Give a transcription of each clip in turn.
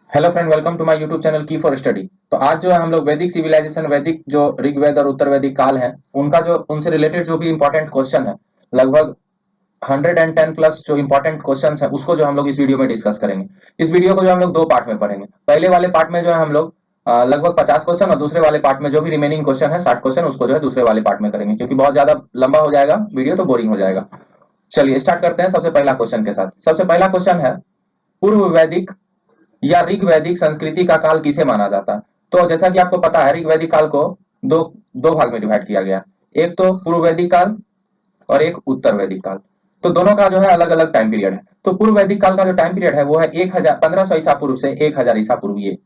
Hello friend, welcome to my YouTube channel key for study. तो आज जो है हम लोग वैदिक सिविलाइजेशन, वैदिक जो ऋग्वेद और उत्तर वैदिक काल है उनका जो उनसे रिलेटेड जो भी इंपॉर्टेंट क्वेश्चन है, लगभग 110 प्लस जो इंपॉर्टेंट क्वेश्चन है उसको जो हम लोग इस वीडियो में डिस्कस करेंगे। इस वीडियो को जो हम लोग दो पार्ट में पढ़ेंगे। पहले वाले पार्ट में जो है हम लोग लगभग 50 क्वेश्चन, और दूसरे वाले पार्ट में जो भी रिमेनिंग क्वेश्चन है 60 क्वेश्चन, उसको जो है दूसरे वाले पार्ट में करेंगे, क्योंकि बहुत ज्यादा लंबा हो जाएगा वीडियो, तो बोरिंग हो जाएगा। चलिए स्टार्ट करते हैं सबसे पहला क्वेश्चन के साथ। सबसे पहला क्वेश्चन है, पूर्व वैदिक या ऋग वैदिक संस्कृति का काल किसे माना जाता है? तो जैसा कि आपको पता है, ऋग वैदिक काल को दो दो भाग में डिवाइड किया गया। एक तो पूर्व वैदिक काल और एक उत्तर वैदिक काल। तो दोनों का जो है अलग अलग टाइम पीरियड है। तो पूर्व वैदिक काल का जो टाइम पीरियड है वो है 1500 ईसा पूर्व से 1000 ईसा पूर्व ये।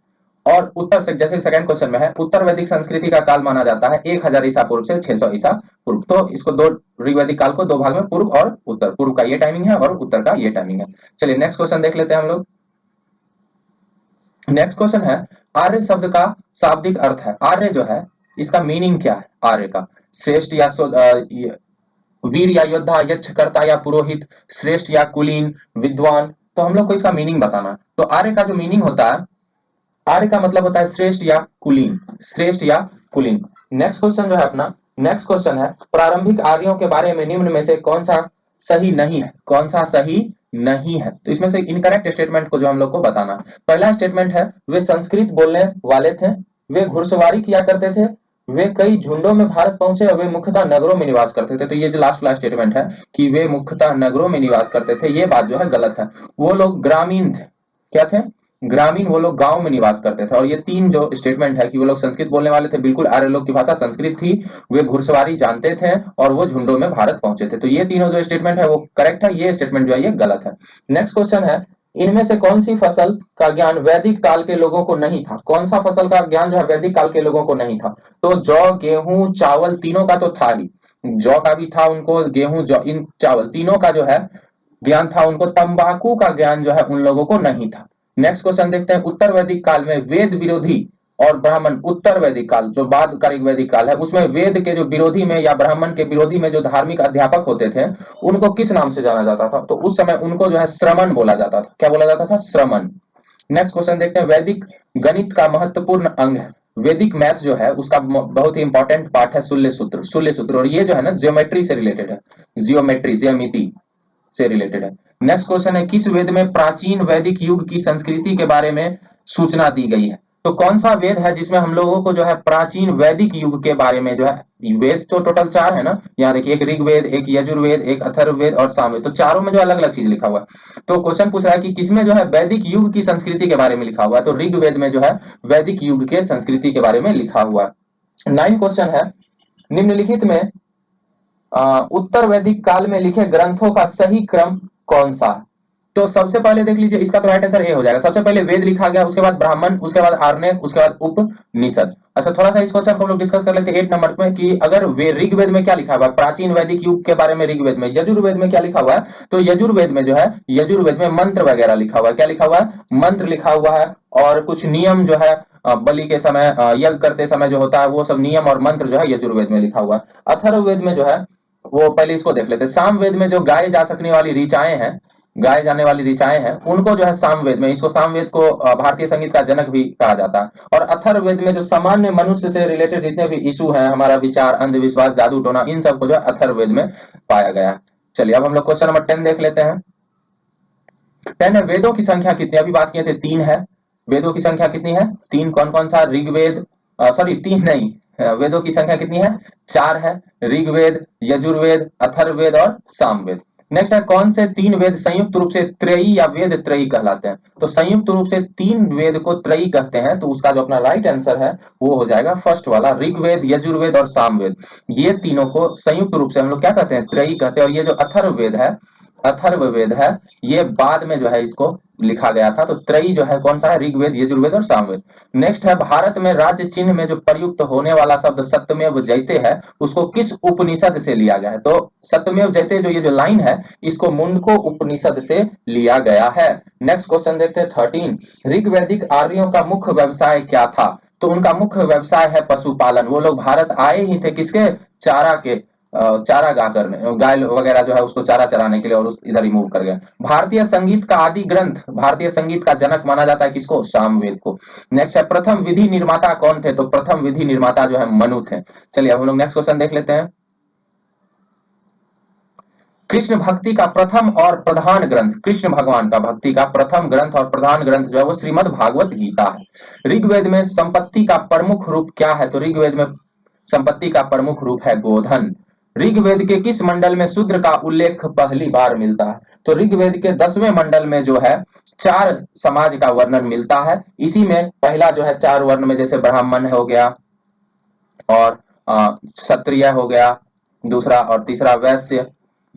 और उत्तर से, जैसे सेकंड क्वेश्चन में है, उत्तर वैदिक संस्कृति का काल माना जाता है 1000 ईसा पूर्व से 600 ईसा पूर्व। तो इसको दो, ऋग वैदिक काल को दो भाग में, पूर्व और उत्तर। पूर्व का ये टाइमिंग है और उत्तर का ये टाइमिंग है। चलिए नेक्स्ट क्वेश्चन देख लेते हैं हम लोग। नेक्स्ट क्वेश्चन है, आर्य शब्द का शाब्दिक अर्थ है। आर्य जो है, इसका मीनिंग क्या है? आर्य का श्रेष्ठ या वीर या योद्धा, यक्षकर्ता या पुरोहित, श्रेष्ठ या कुलीन, विद्वान। तो हम लोग को इसका मीनिंग बताना है। तो आर्य का जो मीनिंग होता है, आर्य का मतलब होता है श्रेष्ठ या कुलीन, श्रेष्ठ या कुलीन। नेक्स्ट क्वेश्चन जो है अपना, नेक्स्ट क्वेश्चन है, प्रारंभिक आर्यों के बारे में निम्न में से कौन सा सही नहीं है? कौन सा सही नहीं है? तो इसमें से इनकरेक्ट स्टेटमेंट को जो हम लोग को बताना है। पहला स्टेटमेंट है, वे संस्कृत बोलने वाले थे, वे घुड़सवारी किया करते थे, वे कई झुंडों में भारत पहुंचे और वे मुख्यतः नगरों में निवास करते थे। तो ये जो लास्ट वाला स्टेटमेंट है कि वे मुख्यतः नगरों में निवास करते थे, ये बात जो है गलत है। वो लोग ग्रामीण थे। क्या थे? ग्रामीण। वो लोग गांव में निवास करते थे। और ये तीन जो स्टेटमेंट है कि वो लोग संस्कृत बोलने वाले थे, बिल्कुल आर्य लोग की भाषा संस्कृत थी, वे घुड़सवारी जानते थे और वो झुंडों में भारत पहुंचे थे। तो ये तीनों जो स्टेटमेंट है वो करेक्ट है, ये स्टेटमेंट जो है ये गलत है। नेक्स्ट क्वेश्चन है, इनमें से कौन सी फसल का ज्ञान वैदिक काल के लोगों को नहीं था? कौन सा फसल का ज्ञान जो है वैदिक काल के लोगों को नहीं था? तो जौ, गेहूं, चावल, तीनों का तो था ही। जौ का भी था उनको, गेहूं, जौ, इन चावल तीनों का जो है ज्ञान था उनको। तंबाकू का ज्ञान जो है उन लोगों को नहीं था। नेक्स्ट क्वेश्चन देखते हैं, उत्तर वैदिक काल में वेद विरोधी और ब्राह्मण, उत्तर वैदिक काल जो बाद का ऋग वैदिक काल है उसमें वेद के जो विरोधी में या ब्राह्मण के विरोधी में जो धार्मिक अध्यापक होते थे उनको किस नाम से जाना जाता था? तो उस समय उनको जो है श्रमण बोला जाता था। क्या बोला जाता था? श्रमण। नेक्स्ट क्वेश्चन देखते हैं, वैदिक गणित का महत्वपूर्ण अंग है। वैदिक मैथ जो है उसका बहुत ही इंपॉर्टेंट पार्ट है शूल्य सूत्र। शूल्य सूत्र, और ये जो है ना जियोमेट्री से रिलेटेड है। जियोमेट्री, ज्यामिति से रिलेटेड है। नेक्स्ट क्वेश्चन है, किस वेद में प्राचीन वैदिक युग की संस्कृति के बारे में सूचना दी गई है? तो कौन सा वेद है जिसमें हम लोगों को जो है प्राचीन वैदिक युग के बारे में जो है, वेद तो टोटल 4 है ना, यहाँ देखिए, एक ऋग्वेद, एक यजुर्वेद, एक अथर्ववेद और सामवेद। तो चारों में जो अलग अलग चीज लिखा हुआ है। तो क्वेश्चन पूछ रहा है कि किसमें जो है वैदिक युग की संस्कृति के बारे में लिखा हुआ है? तो ऋग्वेद में जो है वैदिक युग के संस्कृति के बारे में लिखा हुआ है। 9 क्वेश्चन है, निम्नलिखित में उत्तर वैदिक काल में लिखे ग्रंथों का सही क्रम कौन सा है? तो सबसे पहले देख लीजिए, इसका तो राइट आंसर ए हो जाएगा। सबसे पहले वेद लिखा गया, उसके बाद ब्राह्मण, उसके बाद आर्ण्यक, उसके बाद उपनिषद। अच्छा, थोड़ा सा इस क्वेश्चन को हम लोग डिस्कस कर लेते हैं 8 नंबर में, कि अगर वे ऋग्वेद में क्या लिखा हुआ है प्राचीन वैदिक युग के बारे में? ऋग्वेद में। यजुर्वेद में क्या लिखा हुआ है? तो यजुर्वेद में जो है, यजुर्वेद में मंत्र वगैरह लिखा हुआ है। क्या लिखा हुआ है? मंत्र लिखा हुआ है। और कुछ नियम जो है बलि के समय, यज्ञ करते समय जो होता है वो सब नियम और मंत्र जो है यजुर्वेद में लिखा हुआ है। अथर्ववेद में जो है, वो पहले इसको देख लेते हैं। सामवेद में जो गाए जा सकने वाली ऋचाएं हैं, गाए जाने वाली ऋचाएं हैं, उनको जो है सामवेद में, इसको सामवेद को भारतीय संगीत का जनक भी कहा जाता है। और अथर्ववेद में जो सामान्य मनुष्य से रिलेटेड जितने भी इशू हैं, हमारा विचार, अंधविश्वास, जादू टोना, इन सबको जो है अथर्ववेद में पाया गया है। चलिए अब हम लोग क्वेश्चन नंबर 10 देख लेते हैं। 10 है, वेदों की संख्या कितनी? अभी बात किए थे 3 है। वेदों की संख्या कितनी है? 3। कौन कौन सा? ऋग्वेद, सॉरी 3 नहीं, वेदों की संख्या कितनी है? 4 है। ऋग्वेद, यजुर्वेद, अथर्ववेद और सामवेद। नेक्स्ट है, कौन से 3 वेद संयुक्त रूप से त्रयी या वेद त्रयी कहलाते हैं? तो संयुक्त रूप से 3 वेद को त्रयी कहते हैं। तो उसका जो अपना राइट आंसर है वो हो जाएगा फर्स्ट वाला, ऋग्वेद, यजुर्वेद और सामवेद। ये तीनों को संयुक्त रूप से हम लोग क्या कहते हैं? त्रयी कहते हैं। और ये जो अथर्ववेद है, अथर्ववेद है, ये बाद में जो है इसको लिखा गया था। तो त्रयी जो है कौन सा है? ऋग्वेद, यजुर्वेद और सामवेद। नेक्स्ट है, भारत में राज्य चिन्ह में जो प्रयुक्त होने वाला शब्द सत्यमेव जयते है, उसको किस उपनिषद से लिया गया है? तो सत्यमेव जयते जो ये जो लाइन है, इसको मुंडको उपनिषद से लिया गया है। नेक्स्ट क्वेश्चन देखते हैं 13, ऋग्वैदिक आर्यों का मुख्य व्यवसाय क्या था? तो उनका मुख्य व्यवसाय है पशुपालन। वो लोग भारत आए ही थे किसके? चारा के, चारागाह करने, गाय वगैरह जो है उसको चारा चराने के लिए, और उस इधर ही मूव कर गए। भारतीय संगीत का आदि ग्रंथ, भारतीय संगीत का जनक माना जाता है किसको? सामवेद को। नेक्स्ट है प्रथम विधि निर्माता कौन थे? तो प्रथम विधि निर्माता जो है मनु थे। चलिए अब हम लोग नेक्स्ट क्वेश्चन देख लेते हैं। कृष्ण भक्ति का प्रथम और प्रधान ग्रंथ, कृष्ण भगवान का भक्ति का प्रथम ग्रंथ और प्रधान ग्रंथ जो है वो श्रीमद् भागवत गीता है। ऋग्वेद में संपत्ति का प्रमुख रूप क्या है? तो ऋग्वेद में संपत्ति का प्रमुख रूप है गोधन। ऋग्वेद के किस मंडल में शूद्र का उल्लेख पहली बार मिलता है? तो ऋग्वेद के 10वें मंडल में जो है 4 समाज का वर्णन मिलता है। इसी में पहला जो है 4 वर्ण में जैसे ब्राह्मण हो गया, और क्षत्रिय हो गया, दूसरा और तीसरा वैश्य,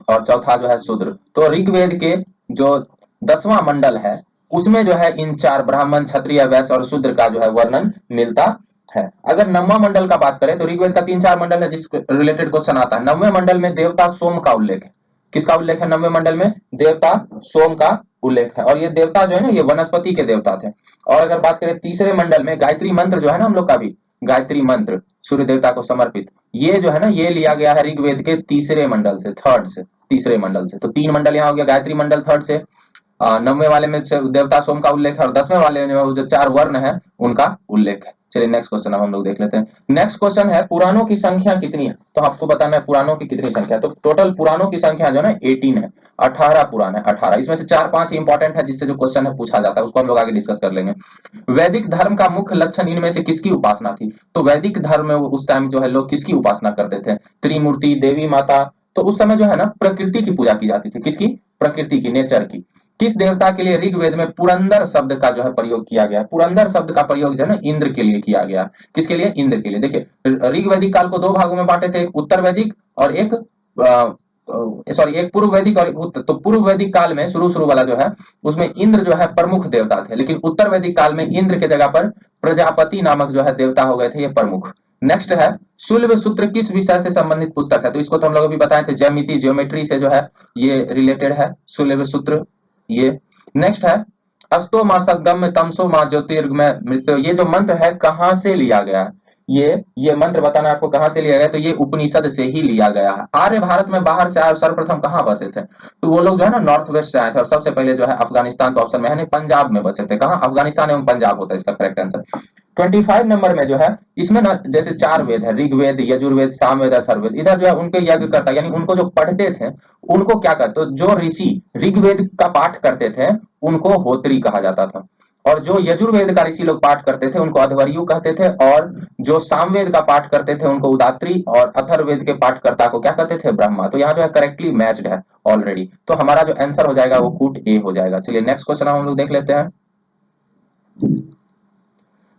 और चौथा जो है शूद्र। तो ऋग्वेद के जो 10वां मंडल है उसमें जो है इन 4 ब्राह्मण, क्षत्रिय, वैश्य और शूद्र का जो है वर्णन मिलता है। अगर 9वां मंडल का बात करें तो ऋग्वेद का 3-4 मंडल है जिस रिलेटेड क्वेश्चन आता है। 9वें मंडल में देवता सोम का उल्लेख है। किसका उल्लेख है 9वें मंडल में? देवता सोम का उल्लेख है। और ये देवता जो है ना ये वनस्पति के देवता थे। और अगर बात करें तीसरे मंडल में गायत्री मंत्र जो है ना हम लोग का भी गायत्री मंत्र सूर्य देवता को समर्पित, ये जो है ना ये लिया गया है ऋग्वेद के तीसरे मंडल से, थर्ड से, तीसरे मंडल से। तो 3 मंडल यहाँ हो गया, गायत्री मंडल थर्ड से, 9वें वाले में देवता सोम का उल्लेख है, और 10वें वाले में जो 4 वर्ण है उनका उल्लेख है। चलिए नेक्स्ट क्वेश्चन अब हम लोग देख लेते हैं। नेक्स्ट क्वेश्चन है पुराणों की संख्या कितनी है? तो आपको बताना है पुराणों की कितनी संख्या। तो टोटल पुराणों की संख्या जो है ना 18 है, 18 पुराण है, 18। इसमें से 4-5 इंपॉर्टेंट है जिससे जो क्वेश्चन है पूछा जाता है, उसको हम लोग आगे डिस्कस कर लेंगे। वैदिक धर्म का मुख्य लक्षण इनमें से किसकी उपासना थी? तो वैदिक धर्म में उस टाइम जो है लोग किसकी उपासना करते थे? त्रिमूर्ति, देवी माता। तो उस समय जो है ना प्रकृति की पूजा की जाती थी। किसकी? प्रकृति की, नेचर की। किस देवता के लिए ऋग्वेद में पुरंदर शब्द का जो है प्रयोग किया गया? पुरंदर शब्द का प्रयोग जो है ना इंद्र के लिए किया गया। किसके लिए? इंद्र के लिए। देखिए ऋग्वैदिक काल को 2 भागों में बांटे थे, एक उत्तर वैदिक और एक एक पूर्व वैदिक और एक उत्तर। तो पूर्व वैदिक काल में शुरू वाला जो है उसमें इंद्र जो है प्रमुख देवता थे, लेकिन उत्तर वैदिक काल में इंद्र के जगह पर प्रजापति नामक जो है देवता हो गए थे ये प्रमुख। नेक्स्ट है शूल्व सूत्र किस विषय से संबंधित पुस्तक है? तो इसको तो हम लोग अभी बताए थे, ज्यामिति, ज्योमेट्री से जो है ये रिलेटेड है शूल्व सूत्र। ये नेक्स्ट है अस्तो मां सद्गम तमसो मां ज्योतिर्गमय मृत्यु, ये जो मंत्र है कहां से लिया गया है? ये मंत्र बताना आपको कहां से लिया गया? तो ये उपनिषद से ही लिया गया है। आर्य भारत में बाहर से आए सर्वप्रथम कहां बसे थे? तो वो लोग जो है ना नॉर्थ वेस्ट से आए थे, और सबसे पहले जो है अफगानिस्तान, तो ऑप्शन में है नहीं, पंजाब में बसे थे। कहां? अफगानिस्तान एवं पंजाब होता है इसका करेक्ट आंसर। 25 नंबर में जो है इसमें ना जैसे 4 वेद है, ऋग्वेद, यजुर्वेद, सामवेद, अथर्ववेद। इधर जो है उनके यज्ञ करता, यानी उनको जो पढ़ते थे उनको क्या करते? तो जो ऋषि ऋग्वेद का पाठ करते थे उनको होत्री कहा जाता था, और जो यजुर्वेद का ऋषि लोग पाठ करते थे उनको अध्वर्यु कहते थे, और जो सामवेद का पाठ करते थे उनको उदात्री, और अथर्ववेद के पाठकर्ता को क्या कहते थे? ब्रह्मा। तो यहाँ जो है करेक्टली मैच्ड है ऑलरेडी। तो हमारा जो आंसर हो जाएगा वो कूट ए हो जाएगा। चलिए नेक्स्ट क्वेश्चन हम लोग देख लेते हैं।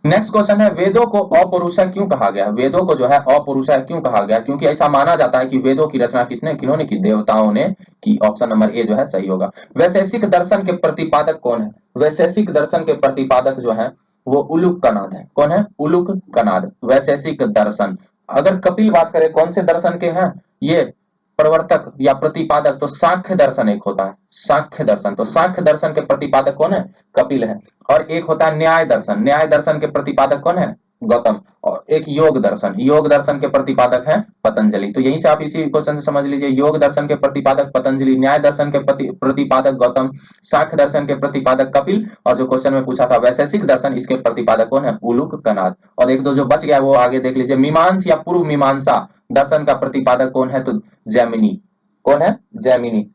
नेक्स्ट क्वेश्चन है वेदों को अपौरुषय क्यों कहा गया? वेदों को जो है अपौरुषय क्यों कहा गया? क्योंकि ऐसा माना जाता है कि वेदों की रचना किन्होंने की? देवताओं ने की। ऑप्शन नंबर ए जो है सही होगा। वैशेषिक दर्शन के प्रतिपादक कौन है? वैशेषिक दर्शन के प्रतिपादक जो है वो उलूक कनाद है। कौन है? उलूक कनाद, वैशेषिक दर्शन। अगर कपिल बात करें कौन से दर्शन के हैं ये प्रवर्तक या प्रतिपादक? तो सांख्य दर्शन एक होता है, सांख्य दर्शन। तो सांख्य दर्शन के प्रतिपादक कौन है? कपिल है। और एक होता है न्याय दर्शन, न्याय दर्शन के प्रतिपादक कौन है? गौतम। और एक योग दर्शन, योग दर्शन के प्रतिपादक है पतंजलि। तो यहीं से आप इसी क्वेश्चन से समझ लीजिए, योग दर्शन के प्रतिपादक पतंजलि, न्याय दर्शन के प्रतिपादक गौतम, सांख्य दर्शन के प्रतिपादक कपिल, और जो क्वेश्चन में पूछा था वैशेषिक दर्शन, इसके प्रतिपादक कौन है? उलूक कनाद। और एक दो जो बच गया वो आगे देख लीजिए। मीमांस या पूर्व मीमांसा दर्शन का प्रतिपादक कौन है? तो जैमिनी। कौन है? जैमिनी,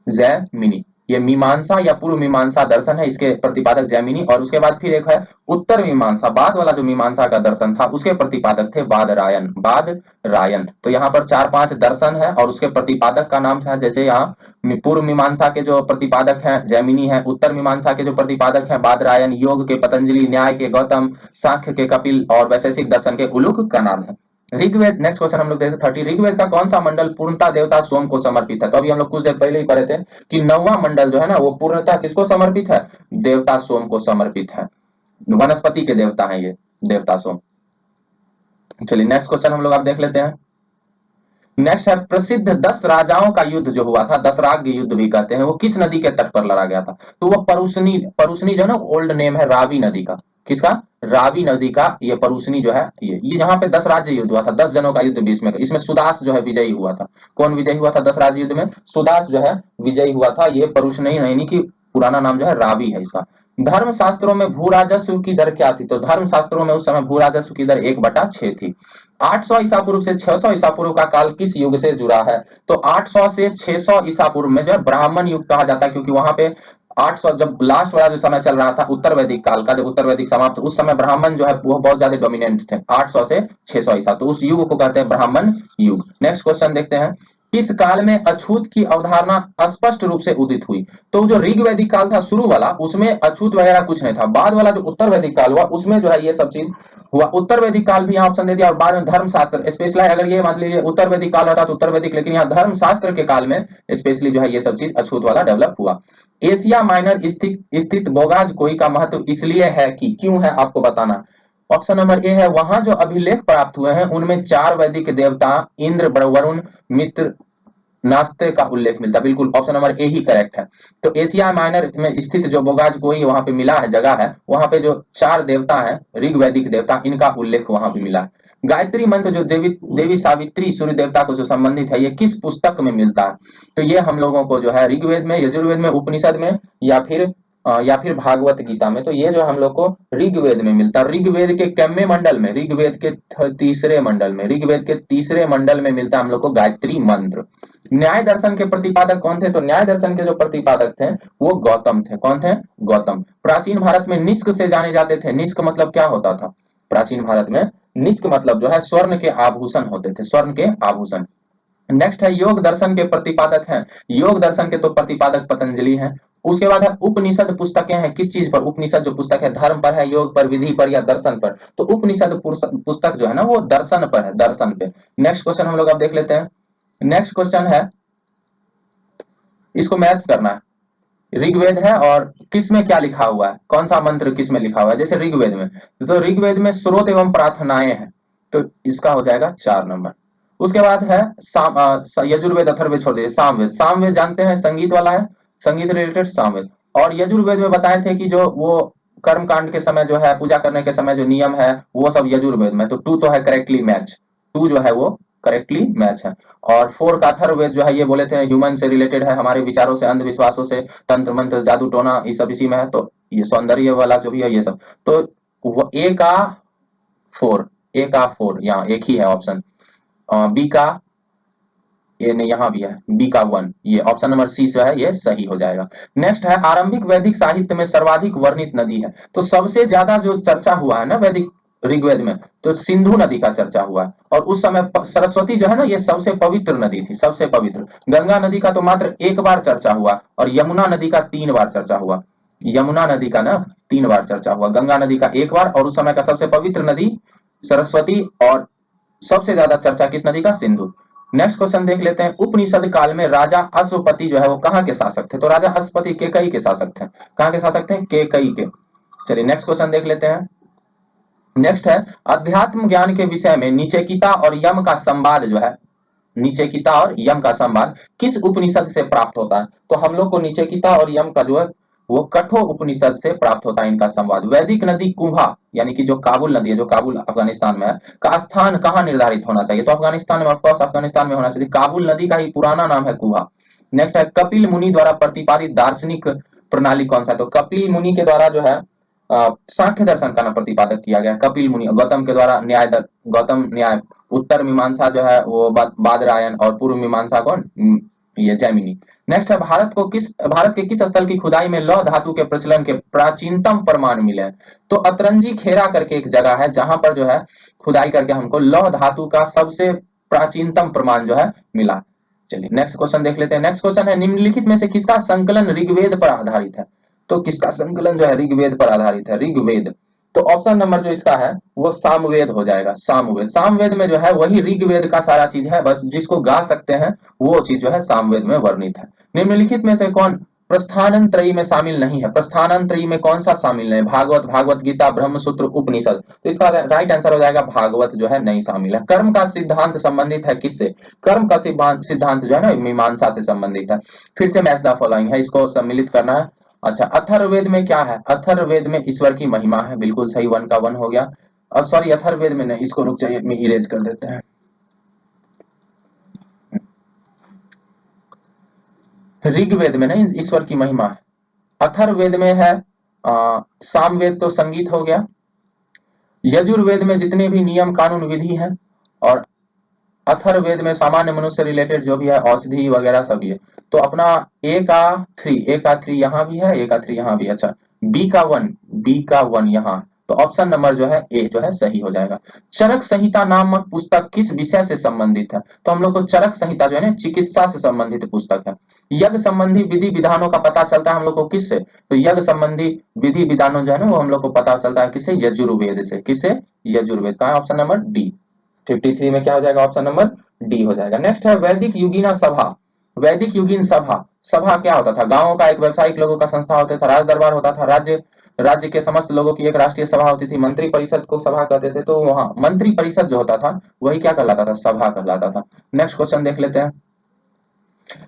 जैमिनी। ये मीमांसा या पूर्व मीमांसा दर्शन है, इसके प्रतिपादक जैमिनी। और उसके बाद फिर एक है उत्तर मीमांसा, बाद वाला जो मीमांसा का दर्शन था उसके प्रतिपादक थे बादरायण, बादरायण। तो यहाँ पर 4-5 दर्शन है और उसके प्रतिपादक का नाम था, जैसे यहाँ पूर्व मीमांसा के जो प्रतिपादक हैं जैमिनी है, उत्तर मीमांसा के जो प्रतिपादक हैं बादरायण, योग के पतंजलि, न्याय के गौतम, सांख्य के कपिल, और वैशेषिक दर्शन के उलूक कनाद है। ऋग्वेद, नेक्स्ट क्वेश्चन हम लोग देखते हैं 30। ऋग्वेद का कौन सा मंडल पूर्णता देवता सोम को समर्पित है? तो अभी हम लोग कुछ देर पहले ही पढ़े थे कि 9वां मंडल जो है ना वो पूर्णता किसको समर्पित है? देवता सोम को समर्पित है। वनस्पति के देवता है ये देवता सोम। चलिए नेक्स्ट क्वेश्चन हम लोग आप देख लेते हैं। नेक्स्ट है प्रसिद्ध 10 राजाओं का युद्ध जो हुआ था, दशराग्य युद्ध भी कहते हैं, वो किस नदी के तट पर लड़ा गया था? तो वो परुसनी, परुसनी जो है ना ओल्ड नेम है रावी नदी का। किसका? रावी नदी का ये परूसनी जो है ये यहाँ पे 10 राज्य युद्ध हुआ था, 10 जनों का युद्ध बीच में, इसमें सुदास जो है विजयी हुआ था। कौन विजयी हुआ था 10 राज्य युद्ध में? सुदास जो है विजयी हुआ था। ये परूसनी नहीं की पुराना नाम जो है रावी है इसका। धर्म शास्त्रों में भू राजस्व की दर क्या थी? तो धर्म शास्त्रों में उस समय भू राजस्व की दर 1/6 थी। 800 ईसा पूर्व से 600 ईसा पूर्व का काल किस युग से जुड़ा है? तो 800 से 600 ईसा पूर्व में जो है ब्राह्मण युग कहा जाता है, क्योंकि वहां पे 800 जब लास्ट वाला जो समय चल रहा था उत्तर वैदिक काल का, जब उत्तर वैदिक समाप्त, उस समय ब्राह्मण जो है वो बहुत ज्यादा डोमिनेंट थे, 800 से 600 ईसा, तो उस युग को कहते हैं ब्राह्मण युग। नेक्स्ट क्वेश्चन देखते हैं, किस काल में अछूत की अवधारणा स्पष्ट रूप से उदित हुई? तो जो ऋग वैदिक काल था शुरू वाला, उसमें अछूत वगैरह कुछ नहीं था। बाद वाला जो उत्तर वैदिक काल हुआ उसमें जो है ये सब चीज हुआ। उत्तर वैदिक काल भी यहाँ ऑप्शन दे दिया, और बाद में धर्मशास्त्र स्पेशली, अगर ये मान लीजिए उत्तर वैदिक काल रहता तो उत्तर वैदिक, लेकिन यहाँ धर्मशास्त्र के काल में स्पेशली जो है ये सब चीज अछूत वाला डेवलप हुआ। एशिया माइनर स्थित बोगाज कोई का महत्व इसलिए है कि, क्यों है आपको बताना। ऑप्शन नंबर ए है, वहां जो अभिलेख प्राप्त हुए हैं उनमें 4 वैदिक देवता इंद्र, वरुण, मित्र, नास्ते का उल्लेख मिलता है। बिल्कुल option number A he correct है। तो एशिया माइनर में स्थित जो बोगाज कोई वहां पे मिला है, जगह है, वहां पे जो 4 देवता है ऋग वैदिक देवता, इनका उल्लेख वहां पे मिला है। गायत्री मंत्र जो देवी सावित्री सूर्य देवता को जो संबंधित है, ये किस पुस्तक में मिलता है? तो ये हम लोगों को जो है ऋग्वेद में, यजुर्वेद में, उपनिषद में, या फिर भागवत गीता में। तो ये जो हम लोग को ऋग्वेद में मिलता है। ऋग्वेद के कैमे मंडल में, ऋग्वेद के तीसरे मंडल में, ऋग्वेद के तीसरे मंडल में मिलता है हम लोग को गायत्री मंत्र। न्याय दर्शन के प्रतिपादक कौन थे? तो न्याय दर्शन के जो प्रतिपादक थे वो गौतम थे। कौन थे? गौतम। प्राचीन भारत में निष्क से जाने जाते थे। निष्क मतलब क्या होता था प्राचीन भारत में? निष्क मतलब जो है स्वर्ण के आभूषण होते थे, स्वर्ण के आभूषण। नेक्स्ट है, योग दर्शन के प्रतिपादक हैं। योग दर्शन के तो प्रतिपादक पतंजलि हैं। उसके बाद है उपनिषद पुस्तकें हैं, किस चीज पर? उपनिषद जो पुस्तक है धर्म पर है, योग पर, विधि पर, या दर्शन पर? तो उपनिषद पुस्तक जो है ना वो दर्शन पर है, दर्शन पे। नेक्स्ट क्वेश्चन हम लोग अब देख लेते हैं। नेक्स्ट क्वेश्चन है, इसको मैच करना है। ऋग्वेद है और किस में क्या लिखा हुआ है, कौन सा मंत्र किस में लिखा हुआ है? जैसे ऋग्वेद में, तो ऋग्वेद में स्रोत एवं प्रार्थनाएं हैं, तो इसका हो जाएगा 4 नंबर। उसके बाद है यजुर्वेद, अथर्ववेद छोड़ दीजिए, सामवेद। सामवेद जानते हैं संगीत वाला है, संगीत रिलेटेड सामवेद। और यजुर्वेद में बताए थे कि जो वो कर्म कांड के समय जो है, पूजा करने के समय जो नियम है वो सब यजुर्वेद में। तो 2 तो है करेक्टली मैच, 2 जो है वो करेक्टली मैच है। और 4 का अथर्ववेद जो है ये बोले थे ह्यूमन से रिलेटेड है, हमारे विचारों से, अंधविश्वासों से, तंत्र मंत्र, जादू टोना, ये सब इसी में है। तो ये सौंदर्य वाला जो भी है ये सब, तो वो ए का 4 यहाँ एक ही है ऑप्शन। बी का ये नहीं, यहाँ भी है बी का 1, ये ऑप्शन नंबर सी जो है ये सही हो जाएगा। नेक्स्ट है, आरंभिक वैदिक साहित्य में सर्वाधिक वर्णित नदी है। तो सबसे ज्यादा जो चर्चा हुआ है ना वैदिक ऋग्वेद में, तो सिंधु नदी का चर्चा हुआ है। और उस समय सरस्वती जो है ना ये सबसे पवित्र नदी थी, सबसे पवित्र। गंगा नदी का तो मात्र 1 बार चर्चा हुआ, और यमुना नदी का 3 बार चर्चा हुआ। यमुना नदी का ना 3 बार चर्चा हुआ, गंगा नदी का 1 बार, और उस समय का सबसे पवित्र नदी सरस्वती, और सबसे ज्यादा चर्चा किस नदी का? सिंधु। नेक्स्ट क्वेश्चन देख लेते हैं, उपनिषद काल में राजा अश्वपति जो है वो कहाँ के शासक थे? तो राजा अश्वपति केकई के शासक थे। कहाँ के शासक थे? केकई के। चलिए नेक्स्ट क्वेश्चन देख लेते हैं। नेक्स्ट है, अध्यात्म ज्ञान के विषय में निचेकिता और यम का संवाद जो है, निचेकिता और यम का संवाद किस उपनिषद से प्राप्त होता है? तो हम लोग को निचेकिता और यम का जो है वो कठोर उपनिषद से प्राप्त होता है इनका संवाद। वैदिक नदी कुंभा, यानी कि जो काबुल नदी है, जो काबुल अफगानिस्तान में है, का स्थान कहाँ निर्धारित होना चाहिए? तो अफगानिस्तान में, ऑफकोर्स अफगानिस्तान में होना चाहिए। काबुल नदी का ही पुराना नाम है कुंभा। नेक्स्ट है, कपिल मुनि द्वारा प्रतिपादित दार्शनिक प्रणाली कौन सा है? तो कपिल मुनि के द्वारा जो है सांख्य दर्शन का प्रतिपादक किया गया। कपिल मुनि, गौतम के द्वारा गौतम न्याय, उत्तर मीमांसा जो है वो बादरायन, और पूर्व मीमांसा कौन? ये जैमिनी। नेक्स्ट है, भारत के किस स्थल की खुदाई में लौह धातु के प्रचलन के प्राचीनतम प्रमाण मिले? तो अतरंजी खेरा करके एक जगह है जहां पर जो है खुदाई करके हमको लौह धातु का सबसे प्राचीनतम प्रमाण जो है मिला। चलिए नेक्स्ट क्वेश्चन देख लेते हैं। नेक्स्ट क्वेश्चन है, निम्नलिखित में से किसका संकलन ऋग्वेद पर आधारित है? तो किसका संकलन जो है ऋग्वेद पर आधारित है? ऋग्वेद। तो ऑप्शन नंबर जो इसका है वो सामवेद हो जाएगा। सामवेद, सामवेद में जो है वही ऋग्वेद का सारा चीज है, बस जिसको गा सकते हैं वो चीज जो है सामवेद में वर्णित है। निम्नलिखित में से कौन प्रस्थानत्रयी में शामिल नहीं है? प्रस्थानत्रयी में कौन सा शामिल नहीं? भागवत, भागवत गीता, ब्रह्मसूत्र, उपनिषद। तो इसका राइट आंसर हो जाएगा भागवत जो है नहीं शामिल है। कर्म का सिद्धांत संबंधित है किससे? कर्म का सिद्धांत जो है ना मीमांसा से संबंधित है। फिर से मैच द फॉलोइंग है, इसको सम्मिलित करना है। अच्छा, अथर्ववेद में क्या है? अथर्ववेद में ईश्वर की महिमा है, बिल्कुल सही, 1 का 1 हो गया। और सॉरी, अथर्ववेद में नहीं, इसको रुक जाइए, इरेज कर देते हैं। ऋग्वेद में नहीं ईश्वर की महिमा है, अथर्ववेद में है। सामवेद तो संगीत हो गया। यजुर्वेद में जितने भी नियम कानून विधि हैं, और अथर्ववेद में सामान्य मनुष्य से रिलेटेड जो भी है, औषधि वगैरह सब ये। तो अपना ए का 3 यहाँ भी है, A का 3 यहाँ भी है। अच्छा, बी का 1 यहाँ, तो ऑप्शन नंबर जो है ए जो है सही हो जाएगा। चरक संहिता नामक पुस्तक किस विषय से संबंधित है? तो हम लोग को चरक संहिता जो है ना, चिकित्सा से संबंधित पुस्तक है। यज्ञ संबंधी विधि विधानों का पता चलता है हम लोग को किससे? तो यज्ञ संबंधी विधि विधानों जो है ना, वो हम लोग को पता चलता है किससे? यजुर्वेद से। किससे? यजुर्वेद का ऑप्शन नंबर डी। 53 में क्या हो जाएगा? ऑप्शन नंबर डी हो जाएगा। नेक्स्ट है वैदिक युगीना सभा। वैदिक युगीन सभा, सभा क्या होता था? गांवों का एक व्यावसायिक लोगों का संस्था होता था, राज दरबार होता था, राज्य के समस्त लोगों की एक राष्ट्रीय सभा होती थी, मंत्री परिषद को सभा कहते थे। तो वहां मंत्री परिषद जो होता था वही क्या कहलाता था? सभा कहलाता था। नेक्स्ट क्वेश्चन देख लेते हैं।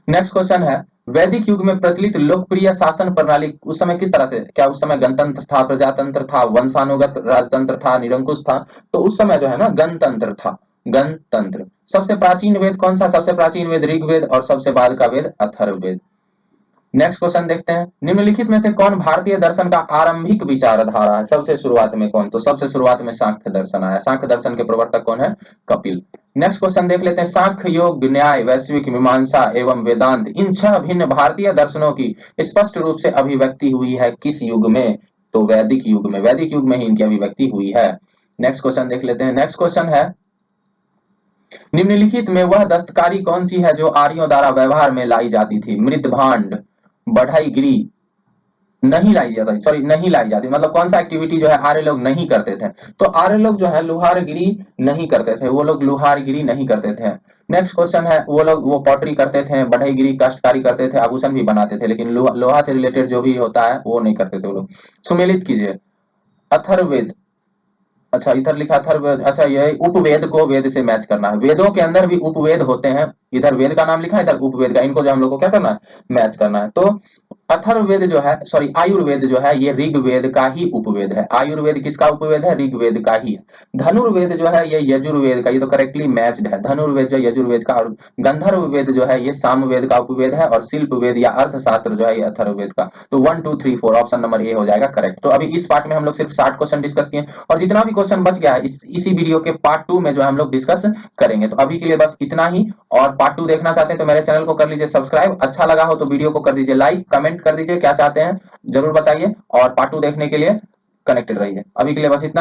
नेक्स्ट क्वेश्चन है, वैदिक युग में प्रचलित लोकप्रिय शासन प्रणाली उस समय किस तरह से? क्या उस समय गणतंत्र था, प्रजातंत्र था, वंशानुगत राजतंत्र था, निरंकुश था? तो उस समय जो है ना, गणतंत्र था, गणतंत्र। सबसे प्राचीन वेद कौन सा? सबसे प्राचीन वेद ऋग्वेद, और सबसे बाद का वेद अथर्ववेद। नेक्स्ट क्वेश्चन देखते हैं, निम्नलिखित में से कौन भारतीय दर्शन का आरंभिक विचारधारा है? सबसे शुरुआत में कौन? तो सबसे शुरुआत में सांख्य दर्शन आया। सांख्य दर्शन के प्रवर्तक कौन है? कपिल। नेक्स्ट क्वेश्चन देख लेते हैं, सांख्य, योग, न्याय, वैश्विक मीमांसा एवं वेदांत, इन 6 भिन्न भारतीय दर्शनों की स्पष्ट रूप से अभिव्यक्ति हुई है किस युग में? तो वैदिक युग में। वैदिक युग में ही इनकी अभिव्यक्ति हुई है। नेक्स्ट क्वेश्चन देख लेते हैं। नेक्स्ट क्वेश्चन है, निम्नलिखित में वह दस्तकारी कौन सी है जो आर्यों द्वारा व्यवहार में लाई जाती थी? मृद भांड, बढ़ईगिरी, नहीं लाई जाती, सॉरी नहीं लाई जाती, मतलब कौन सा एक्टिविटी जो है आर्य लोग नहीं करते थे? तो आर्य लोग जो है लुहारगिरी नहीं करते थे, वो लोग लुहारगिरी नहीं करते थे। नेक्स्ट क्वेश्चन है, वो लोग वो पॉटरी करते थे, बढ़ईगिरी काश्तकारी करते थे, आभूषण भी बनाते थे, लेकिन लोहा से रिलेटेड जो भी होता है वो नहीं करते थे वो लोग। सुमेलित कीजिए। अथर्ववेद, अच्छा इधर लिखा अथर्ववेद, अच्छा ये उपवेद को वेद से मैच करना है। वेदों के अंदर भी उपवेद होते हैं, इधर वेद का नाम लिखा है, इधर उपवेद का, इनको जो हम लोग को क्या करना है? मैच करना है। तो अथर्ववेद जो है, सॉरी आयुर्वेद जो है, ये ऋग्वेद का ही उपवेद है। आयुर्वेद किसका उपवेद है? ऋग्वेद का ही है। धनुर्वेद जो है ये यजुर्वेद का, ये तो करेक्टली मैच्ड है। धनुर्वेद जो यजुर्वेद का, और गंधर्व वेद जो है ये सामवेद का उपवेद है, और शिल्प वेद या अर्थशास्त्र जो है ये अथर्ववेद का। तो 1 2 3 4 ऑप्शन नंबर ए हो जाएगा करेक्ट। तो अभी इस पार्ट में हम लोग सिर्फ 60 क्वेश्चन डिस्कस किए, और जितना भी क्वेश्चन बच गया है इसी वीडियो के पार्ट 2 में जो हम लोग डिस्कस करेंगे। तो अभी के लिए बस इतना ही, और पार्ट 2 देखना चाहते हैं तो मेरे चैनल को कर लीजिए सब्सक्राइब, अच्छा लगा हो तो वीडियो को कर दीजिए लाइक, कमेंट कर दीजिए क्या चाहते हैं जरूर बताइए, और पार्ट 2 देखने के लिए कनेक्टेड रहिए। अभी के लिए बस इतना।